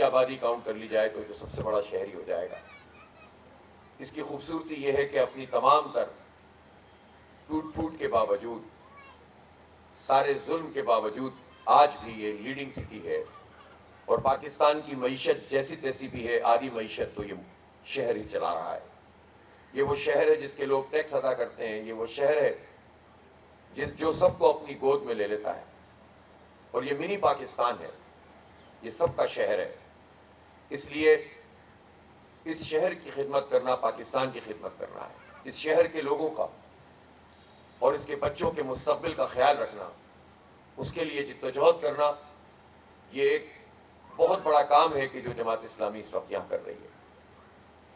آبادی کاؤنٹ کر لی جائے تو جو سب سے بڑا شہری ہو جائے گا۔ اس کی خوبصورتی یہ ہے کہ اپنی تمام تر ٹوٹ پھوٹ کے باوجود، سارے ظلم کے باوجود آج بھی یہ لیڈنگ سٹی ہے، اور پاکستان کی معیشت جیسی تیسی بھی ہے، آدھی معیشت تو یہ شہر ہی چلا رہا ہے۔ یہ وہ شہر ہے جس کے لوگ ٹیکس ادا کرتے ہیں، یہ وہ شہر ہے جو سب کو اپنی گود میں لے لیتا ہے، اور یہ منی پاکستان ہے، یہ سب کا شہر ہے۔ اس لیے اس شہر کی خدمت کرنا پاکستان کی خدمت کرنا ہے۔ اس شہر کے لوگوں کا اور اس کے بچوں کے مستقبل کا خیال رکھنا، اس کے لیے جدوجہد کرنا، یہ ایک بہت بڑا کام ہے کہ جو جماعت اسلامی اس وقت یہاں کر رہی ہے۔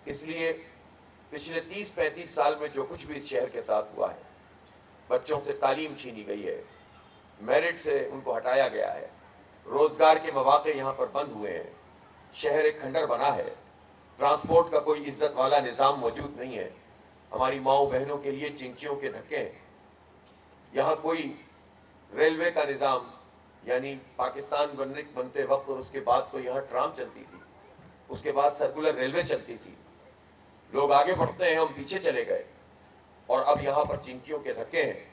اس لیے پچھلے 30-35 سال میں جو کچھ بھی اس شہر کے ساتھ ہوا ہے، بچوں سے تعلیم چھینی گئی ہے، میرٹ سے ان کو ہٹایا گیا ہے، روزگار کے مواقع یہاں پر بند ہوئے ہیں، شہر ایک کھنڈر بنا ہے، ٹرانسپورٹ کا کوئی عزت والا نظام موجود نہیں ہے، ہماری ماؤں بہنوں کے لیے چنچیوں کے دھکے ہیں، یہاں کوئی ریلوے کا نظام، یعنی پاکستان بنتے وقت اور اس کے بعد تو یہاں ٹرام چلتی تھی، اس کے بعد سرکولر ریلوے چلتی تھی، لوگ آگے بڑھتے ہیں، ہم پیچھے چلے گئے، اور اب یہاں پر چنکیوں کے دھکے ہیں۔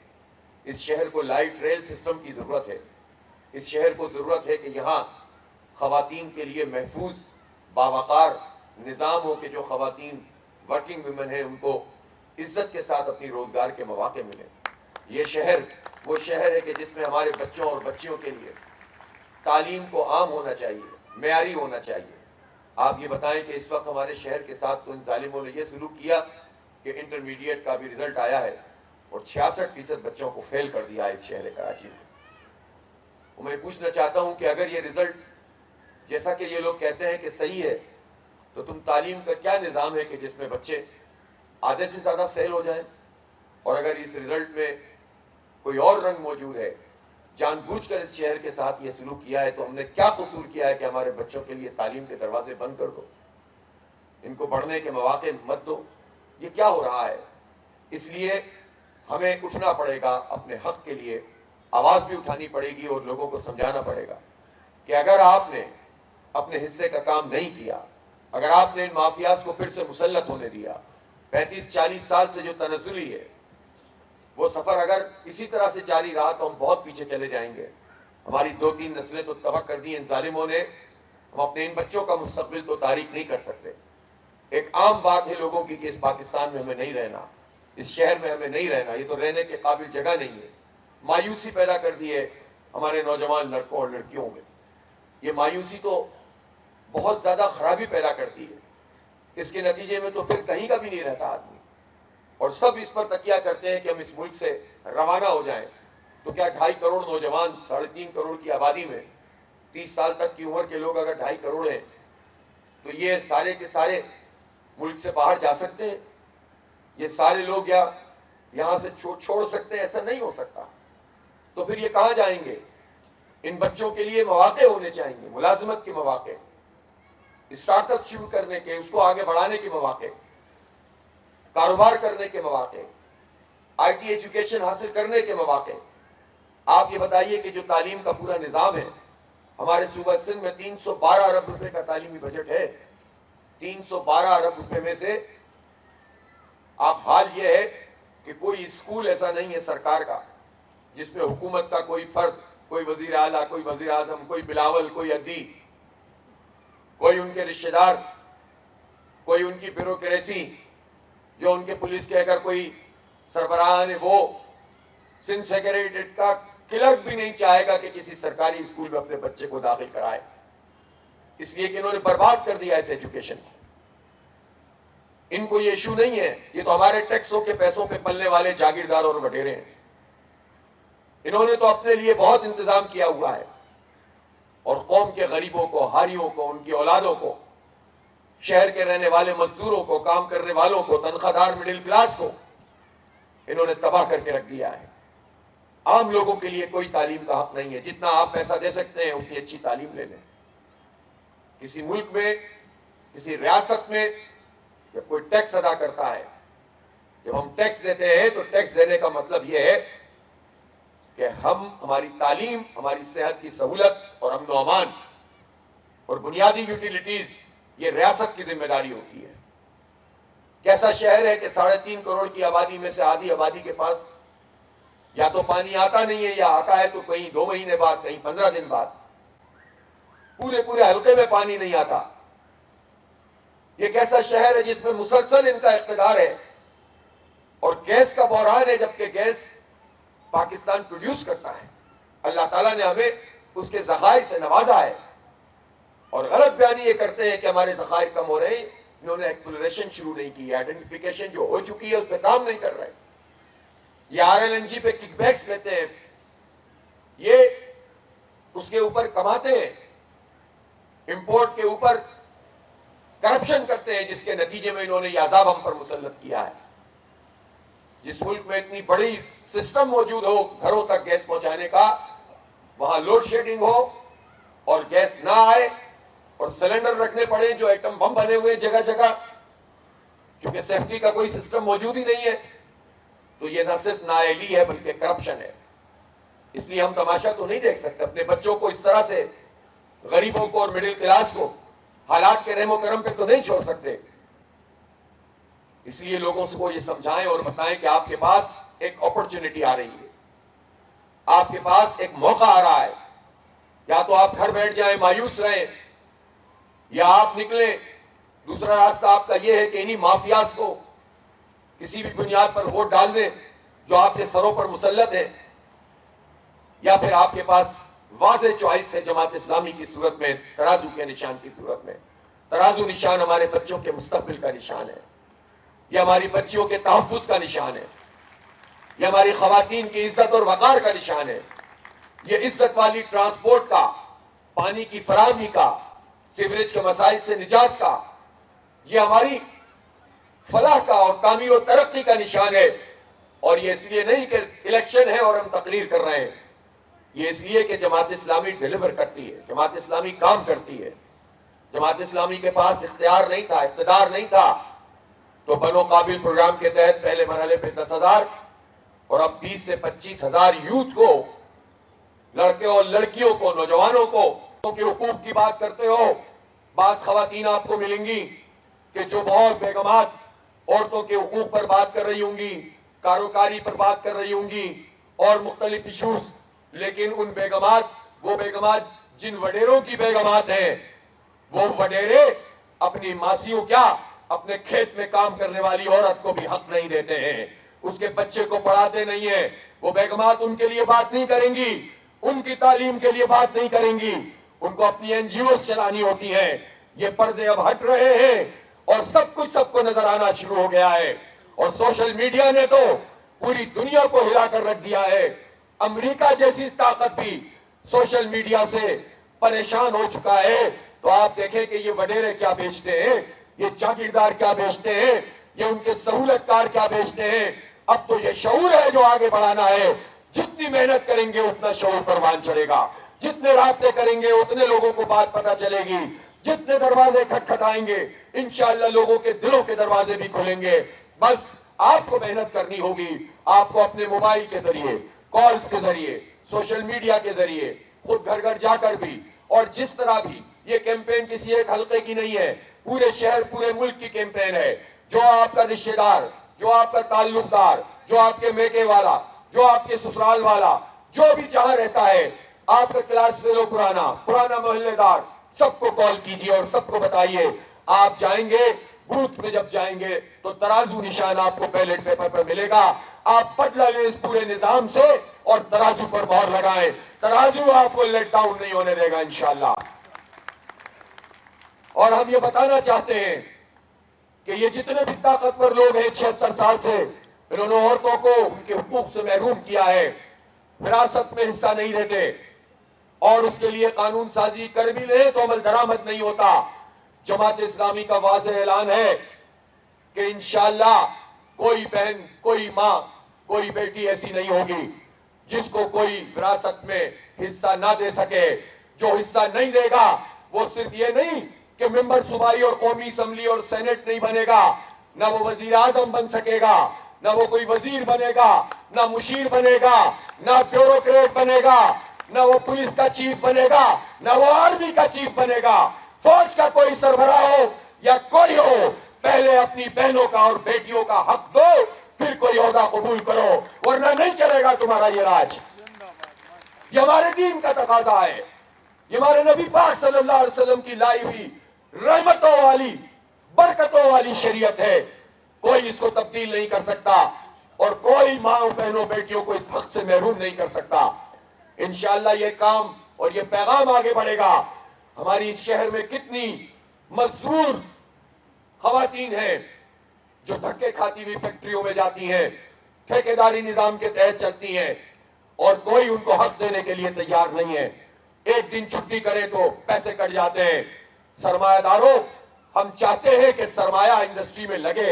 اس شہر کو لائٹ ریل سسٹم کی ضرورت ہے، اس شہر کو ضرورت ہے کہ یہاں خواتین کے لیے محفوظ باوقار نظام ہو، کہ جو خواتین ورکنگ ویمن ہیں ان کو عزت کے ساتھ اپنی روزگار کے مواقع ملیں۔ یہ شہر وہ شہر ہے کہ جس میں ہمارے بچوں اور بچیوں کے لیے تعلیم کو عام ہونا چاہیے، معیاری ہونا چاہیے۔ آپ یہ بتائیں کہ اس وقت ہمارے شہر کے ساتھ تو ان ظالموں نے یہ سلوک کیا کہ انٹرمیڈیٹ کا بھی رزلٹ آیا ہے اور 66% بچوں کو فیل کر دیا ہے اس شہر کراچی میں۔ میں پوچھنا چاہتا ہوں کہ اگر یہ رزلٹ جیسا کہ یہ لوگ کہتے ہیں کہ صحیح ہے، تو تم تعلیم کا کیا نظام ہے کہ جس میں بچے آدھے سے زیادہ فیل ہو جائیں؟ اور اگر اس رزلٹ میں کوئی اور رنگ موجود ہے، جان بوجھ کر اس شہر کے ساتھ یہ سلوک کیا ہے، تو ہم نے کیا قصور کیا ہے کہ ہمارے بچوں کے لیے تعلیم کے دروازے بند کر دو، ان کو پڑھنے کے مواقع مت دو؟ یہ کیا ہو رہا ہے؟ اس لیے ہمیں اٹھنا پڑے گا، اپنے حق کے لیے آواز بھی اٹھانی پڑے گی، اور لوگوں کو سمجھانا پڑے گا کہ اگر آپ نے اپنے حصے کا کام نہیں کیا، اگر آپ نے ان مافیاز کو پھر سے مسلط ہونے دیا، 35-40 سال سے جو تنزلی ہے، وہ سفر اگر اسی طرح سے جاری رہا تو ہم بہت پیچھے چلے جائیں گے۔ ہماری 2-3 نسلیں تو تباہ کر دی ان ظالموں نے، ہم اپنے ان بچوں کا مستقبل تو تاریک نہیں کر سکتے۔ ایک عام بات ہے لوگوں کی کہ اس پاکستان میں ہمیں نہیں رہنا، اس شہر میں ہمیں نہیں رہنا، یہ تو رہنے کے قابل جگہ نہیں ہے۔ مایوسی پیدا کر دی ہے ہمارے نوجوان لڑکوں اور لڑکیوں میں، یہ مایوسی تو بہت زیادہ خرابی پیدا کرتی ہے، اس کے نتیجے میں تو پھر کہیں کا بھی نہیں رہتا آدمی، اور سب اس پر تکیہ کرتے ہیں کہ ہم اس ملک سے روانہ ہو جائیں۔ تو کیا 2.5 کروڑ نوجوان 3.5 کروڑ کی آبادی میں 30 سال تک کی عمر کے لوگ اگر 2.5 کروڑ ہیں، تو یہ سارے کے سارے ملک سے باہر جا سکتے ہیں؟ یہ سارے لوگ یہاں سے چھوڑ سکتے ہیں؟ ایسا نہیں ہو سکتا۔ تو پھر یہ کہاں جائیں گے؟ ان بچوں کے لیے مواقع ہونے چاہیے، ملازمت کے مواقع، اسٹارٹ اپ شروع کرنے کے، اس کو آگے بڑھانے کے مواقع، کاروبار کرنے کے مواقع، آئی ٹی ایجوکیشن حاصل کرنے کے مواقع۔ آپ یہ بتائیے کہ جو تعلیم کا پورا نظام ہے، ہمارے صوبہ سندھ میں 312 ارب روپے کا تعلیمی بجٹ ہے، 312 ارب روپے میں سے آپ حال یہ ہے کہ کوئی اسکول ایسا نہیں ہے سرکار کا جس میں حکومت کا کوئی فرد، کوئی وزیر اعلیٰ، کوئی وزیر اعظم، کوئی بلاول، کوئی ادیب، کوئی ان کے رشتہ دار، کوئی ان کی بیوروکریسی، جو ان کے پولیس کے اگر کوئی سربراہ نے، وہ سندھ سیکریٹریٹ کا کلرک بھی نہیں چاہے گا کہ کسی سرکاری اسکول میں اپنے بچے کو داخل کرائے، اس لیے کہ انہوں نے برباد کر دیا اس ایجوکیشن کو۔ ان کو یہ ایشو نہیں ہے، یہ تو ہمارے ٹیکسوں کے پیسوں پہ پلنے والے جاگیردار اور وڈیرے ہیں، انہوں نے تو اپنے لیے بہت انتظام کیا ہوا ہے، اور قوم کے غریبوں کو، ہاریوں کو، ان کی اولادوں کو، شہر کے رہنے والے مزدوروں کو، کام کرنے والوں کو، تنخواہ دار مڈل کلاس کو انہوں نے تباہ کر کے رکھ دیا ہے۔ عام لوگوں کے لیے کوئی تعلیم کا حق نہیں ہے، جتنا آپ پیسہ دے سکتے ہیں اتنی اچھی تعلیم لے لیں۔ کسی ملک میں، کسی ریاست میں جب کوئی ٹیکس ادا کرتا ہے، جب ہم ٹیکس دیتے ہیں تو ٹیکس دینے کا مطلب یہ ہے کہ ہم ہماری تعلیم، ہماری صحت کی سہولت اور امن و امان اور بنیادی یوٹیلیٹیز یہ ریاست کی ذمہ داری ہوتی ہے. کیسا شہر ہے کہ 3.5 کروڑ کی آبادی میں سے آدھی آبادی کے پاس یا تو پانی آتا نہیں ہے یا آتا ہے تو کہیں 2 مہینے بعد, کہیں 15 دن بعد, پورے حلقے میں پانی نہیں آتا. یہ کیسا شہر ہے جس میں مسلسل ان کا اقتدار ہے اور گیس کا بحران ہے, جبکہ گیس پاکستان پروڈیوس کرتا ہے. اللہ تعالیٰ نے ہمیں اس کے ذخائر سے نوازا ہے اور غلط بیانی یہ کرتے ہیں کہ ہمارے ذخائر کم ہو رہے ہیں. انہوں نے ایکسپلوریشن شروع نہیں کی ہے, آئیڈینٹیفیکیشن جو ہو چکی ہے اس پہ کام نہیں کر رہے. یہ RLNG پہ کک بیکس لیتے ہیں, یہ اس کے اوپر کماتے ہیں, امپورٹ کے اوپر کرپشن کرتے ہیں, جس کے نتیجے میں انہوں نے یہ عذاب ہم پر مسلط کیا ہے. جس ملک میں اتنی بڑی سسٹم موجود ہو گھروں تک گیس پہنچانے کا, وہاں لوڈ شیڈنگ ہو اور گیس نہ آئے اور سلنڈر رکھنے پڑے جو ایٹم بم بنے ہوئے جگہ جگہ, کیونکہ سیفٹی کا کوئی سسٹم موجود ہی نہیں ہے. تو یہ نہ صرف نااہلی ہے بلکہ کرپشن ہے. اس لیے ہم تماشا تو نہیں دیکھ سکتے, اپنے بچوں کو اس طرح سے, غریبوں کو اور مڈل کلاس کو حالات کے رحم و کرم پہ تو نہیں چھوڑ سکتے. اس لیے لوگوں کو یہ سمجھائیں اور بتائیں کہ آپ کے پاس ایک اپرچونٹی آ رہی ہے, آپ کے پاس ایک موقع آ رہا ہے. یا تو آپ گھر بیٹھ جائیں مایوس رہیں, یا آپ نکلیں. دوسرا راستہ آپ کا یہ ہے کہ انہی مافیاز کو کسی بھی بنیاد پر ووٹ ڈال دیں جو آپ کے سروں پر مسلط ہیں, یا پھر آپ کے پاس واضح چوائس ہے جماعت اسلامی کی صورت میں, ترازو کے نشان کی صورت میں. ترازو نشان ہمارے بچوں کے مستقبل کا نشان ہے, یہ ہماری بچیوں کے تحفظ کا نشان ہے, یہ ہماری خواتین کی عزت اور وقار کا نشان ہے, یہ عزت والی ٹرانسپورٹ کا, پانی کی فراہمی کا, سیوریج کے مسائل سے نجات کا, یہ ہماری فلاح کا اور تعمیر و ترقی کا نشان ہے. اور یہ اس لیے نہیں کہ الیکشن ہے اور ہم تقریر کر رہے ہیں, یہ اس لیے کہ جماعت اسلامی ڈیلیور کرتی ہے, جماعت اسلامی کام کرتی ہے. جماعت اسلامی کے پاس اختیار نہیں تھا, اقتدار نہیں تھا, تو بنو قابل پروگرام کے تحت پہلے مرحلے پہ 10,000 اور اب 20 سے 25,000 یوتھ کو, لڑکے اور لڑکیوں کو, نوجوانوں کو کے حقوق کی بات کرتے ہو. بعض خواتین آپ کو ملیں گی کہ جو بہت بیگمات عورتوں کے حقوق پر بات کر رہی ہوں گی, کاروکاری پر بات کر رہی ہوں گی اور مختلف ایشوز, لیکن ان بیگمات, وہ بیگمات جن وڈیروں کی بیگمات ہیں, وہ وڈیرے اپنی ماسیوں کیا اپنے کھیت میں کام کرنے والی عورت کو بھی حق نہیں دیتے ہیں, اس کے بچے کو پڑھاتے نہیں ہیں. وہ بیگمات ان کے لیے بات نہیں کریں گی, ان کی تعلیم کے لیے بات نہیں کریں گی, ان کو اپنی NGOs چلانی ہوتی ہیں. یہ پردے اب ہٹ رہے ہیں اور سب کچھ سب کو نظر آنا شروع ہو گیا ہے, اور سوشل میڈیا نے تو پوری دنیا کو ہلا کر رکھ دیا ہے. امریکہ جیسی طاقت بھی سوشل میڈیا سے پریشان ہو چکا ہے. تو آپ دیکھیں کہ یہ وڈیرے کیا بیچتے ہیں, یہ جاگیردار کیا بیچتے ہیں, یہ ان کے سہولت کار کیا بیچتے ہیں. اب تو یہ شعور ہے جو آگے بڑھانا ہے. جتنی محنت کریں گے اتنا شعور پروان چڑھے گا, جتنے رابطے کریں گے اتنے لوگوں کو بات پتہ چلے گی, جتنے دروازے کھٹکھٹائیں گے انشاءاللہ لوگوں کے دلوں کے دروازے بھی کھلیں گے. بس آپ کو محنت کرنی ہوگی, آپ کو اپنے موبائل کے ذریعے, کالز کے ذریعے, سوشل میڈیا کے ذریعے, خود گھر گھر جا کر بھی, اور جس طرح بھی یہ کیمپین کسی ایک حلقے کی نہیں ہے, پورے شہر پورے ملک کی کیمپین ہے. جو آپ کا رشتہ دار, جو آپ کا تعلق دار, جو آپ کے میکے والا, جو آپ کے سسرال والا, جو بھی جہاں رہتا ہے, آپ کا کلاس فیلو پرانا محلے دار, سب کو کال کیجئے اور سب کو بتائیے. آپ جائیں گے بوتھ میں, جب جائیں گے تو ترازو نشان آپ کو بیلٹ پیپر پر ملے گا. آپ بدلہ لیں اس پورے نظام سے اور ترازو پر مہر لگائیں. ترازو آپ کو لیٹ ڈاؤن نہیں ہونے دے گا انشاءاللہ. اور ہم یہ بتانا چاہتے ہیں کہ یہ جتنے بھی طاقتور لوگ ہیں 76 سال سے, انہوں نے عورتوں کو ان کے حقوق سے محروم کیا ہے, وراثت میں حصہ نہیں دیتے, اور اس کے لیے قانون سازی کر بھی لیں تو عمل درآمد نہیں ہوتا. جماعت اسلامی کا واضح اعلان ہے کہ انشاءاللہ کوئی بہن, کوئی ماں, کوئی بیٹی ایسی نہیں ہوگی جس کو کوئی وراثت میں حصہ نہ دے سکے. جو حصہ نہیں دے گا وہ صرف یہ نہیں کہ ممبر صوبائی اور قومی اسمبلی اور سینٹ نہیں بنے گا, نہ وہ وزیر اعظم بن سکے گا, نہ وہ کوئی وزیر بنے گا, نہ مشیر بنے گا, نہ بیوروکریٹ بنے گا, نہ وہ پولیس کا چیف بنے گا, نہ وہ آرمی کا چیف بنے گا. فوج کا کوئی سربراہ ہو یا کوئی ہو، پہلے اپنی بہنوں کا اور بیٹیوں کا حق دو، پھر کوئی عہدہ قبول کرو، ورنہ نہیں چلے گا تمہارا یہ راج۔ یہ ہمارے دین کا تقاضا ہے، یہ ہمارے نبی پاک صلی اللہ علیہ وسلم کی لائی ہوئی رحمتوں والی، برکتوں والی شریعت ہے، کوئی اس کو تبدیل نہیں کر سکتا، اور کوئی ماں بہنوں بیٹیوں کو اس حق سے محروم نہیں کر سکتا۔ انشاءاللہ یہ کام اور یہ پیغام آگے بڑھے گا۔ ہماری اس شہر میں کتنی مزدور خواتین ہیں جو دھکے کھاتی ہوئی فیکٹریوں میں جاتی ہیں، ٹھیکیداری نظام کے تحت چلتی ہیں، اور کوئی ان کو حق دینے کے لیے تیار نہیں ہے۔ ایک دن چھٹی کرے تو پیسے کٹ جاتے ہیں۔ سرمایہ داروں، ہم چاہتے ہیں کہ سرمایہ انڈسٹری میں لگے،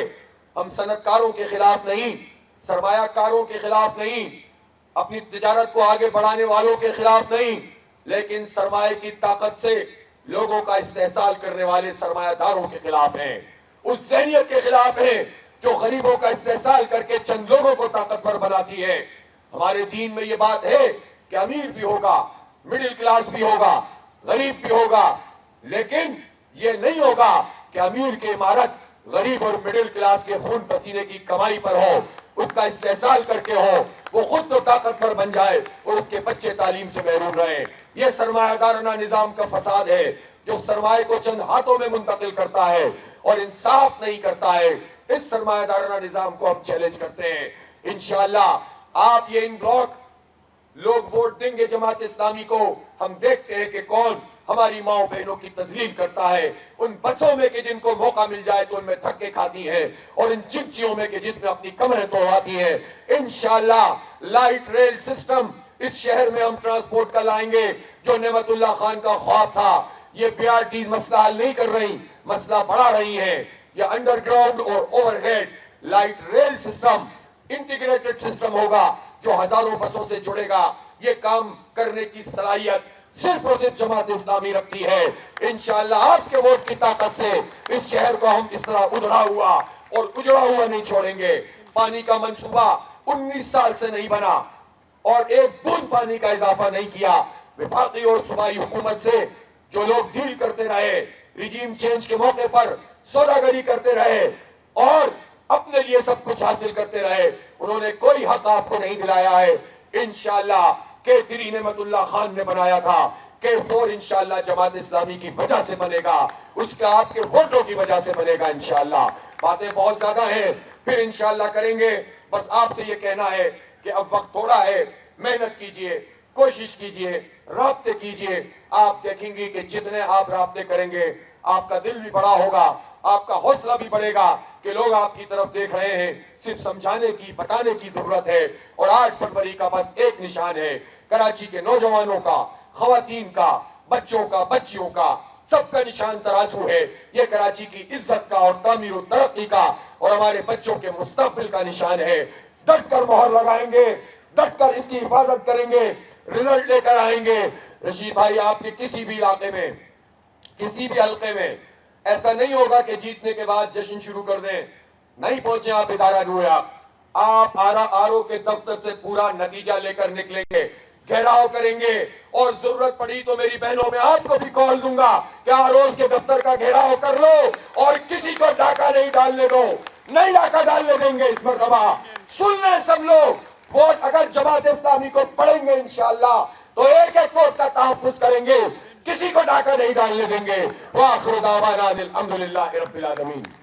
ہم صنعت کاروں کے خلاف نہیں، سرمایہ کاروں کے خلاف نہیں، اپنی تجارت کو آگے بڑھانے والوں کے خلاف نہیں، لیکن سرمایہ کی طاقت سے لوگوں کا استحصال کرنے والے سرمایہ داروں کے خلاف ہیں، اس ذہنیت کے خلاف ہیں جو غریبوں کا استحصال کر کے چند لوگوں کو طاقتور بناتی ہے۔ ہمارے دین میں یہ بات ہے کہ امیر بھی ہوگا، مڈل کلاس بھی ہوگا، غریب بھی ہوگا، لیکن یہ نہیں ہوگا کہ امیر کی عمارت غریب اور مڈل کلاس کے خون پسینے کی کمائی پر ہو، اس کا استحصال کر کے ہو، وہ خود تو طاقتور بن جائے اور اس کے بچے تعلیم سے محروم رہے۔ یہ سرمایہ دارانہ نظام کا فساد ہے جو سرمایہ کو چند ہاتھوں میں منتقل کرتا ہے اور انصاف نہیں کرتا ہے۔ اس سرمایہ دارانہ نظام کو ہم چیلنج کرتے ہیں۔ انشاءاللہ آپ یہ ان بلاک لوگ ووٹ دیں گے جماعت اسلامی کو، ہم دیکھتے ہیں کہ کون ہماری ماں بہنوں کی تذلیل کرتا ہے۔ ان بسوں میں کہ جن کو موقع مل جائے تو ان میں دھکے کھاتی ہیں، اور ان چمچیوں میں کہ جس میں اپنی کمریں توڑواتی ہیں۔ انشاءاللہ لائٹ ریل سسٹم اس شہر میں ہم ٹرانسپورٹ کا لائیں گے جو نعمت اللہ خان کا خواب تھا۔ یہ بی آر ٹی مسئلہ حل نہیں کر رہی، مسئلہ بڑھا رہی ہیں۔ یہ انڈر گراؤنڈ اور overhead light rail system integrated system ہوگا جو ہزاروں بسوں سے جڑے گا۔ یہ کام کرنے کی صلاحیت صرف اور صرف جماعت اسلامی رکھتی ہے۔ انشاءاللہ آپ کے ووٹ کی طاقت سے اس شہر کو ہم اس طرح ادھڑا ہوا اور اجڑا ہوا نہیں چھوڑیں گے۔ پانی کا منصوبہ 19 سال سے نہیں بنا اور ایک بوند پانی کا اضافہ نہیں کیا۔ وفاقی اور صوبائی حکومت سے جو لوگ ڈیل کرتے رہے، ریجیم چینج کے موقع پر سوداگری کرتے رہے اور اپنے لیے سب کچھ حاصل کرتے رہے، انہوں نے کوئی حق آپ کو نہیں دلایا ہے۔ انشاءاللہ K3 نعمت اللہ خان نے بنایا تھا، K4 انشاءاللہ جماعت اسلامی کی وجہ سے بنے گا، اس کا آپ کے ووٹوں کی وجہ سے بنے گا انشاءاللہ۔ باتیں بہت زیادہ ہیں، پھر انشاءاللہ کریں گے۔ بس آپ سے یہ کہنا ہے کہ اب وقت تھوڑا ہے، محنت کیجئے، کوشش کیجئے، رابطے کیجئے۔ آپ دیکھیں گے کہ جتنے آپ رابطے کریں گے آپ کا دل بھی بڑا ہوگا، آپ کا حوصلہ بھی بڑھے گا کہ لوگ آپ کی طرف دیکھ رہے ہیں۔ صرف سمجھانے کی، بتانے کی ضرورت ہے، اور 8 فروری کا بس ایک نشان ہے، کراچی کے نوجوانوں کا، خواتین کا، بچوں کا، بچیوں کا، سب کا نشان ترازو ہے۔ یہ کراچی کی عزت کا اور تعمیر و ترقی کا اور ہمارے بچوں کے مستقبل کا نشان ہے۔ ڈٹ کر مہر لگائیں گے، ڈٹ کر اس کی حفاظت کریں گے، رزلٹ لے کر آئیں گے۔ رشید بھائی، آپ کے کسی بھی علاقے میں، کسی بھی حلقے میں ایسا نہیں ہوگا کہ جیتنے کے بعد جشن شروع کر دیں۔ نہیں پہنچے آپ ادارہ نویا، آپ آر او کے دفتر سے پورا نتیجہ لے کر نکلیں گے، گھیراؤ کریں گے، اور ضرورت پڑی تو میری بہنوں میں آپ کو بھی کال دوں گا کہ آروز کے دفتر کا گھیراؤ کر لو اور کسی کو ڈاکہ نہیں ڈالنے دو۔ نہیں ڈاکہ ڈالنے دیں گے اس مرتبہ۔ سن لیں سب لوگ، ووٹ اگر جماعت اسلامی کو پڑیں گے انشاءاللہ تو ایک ایک ووٹ کا تحفظ کریں گے، کسی کو ڈاکہ نہیں ڈالنے دیں گے۔ وآخر دعوانا الحمدللہ رب العالمین۔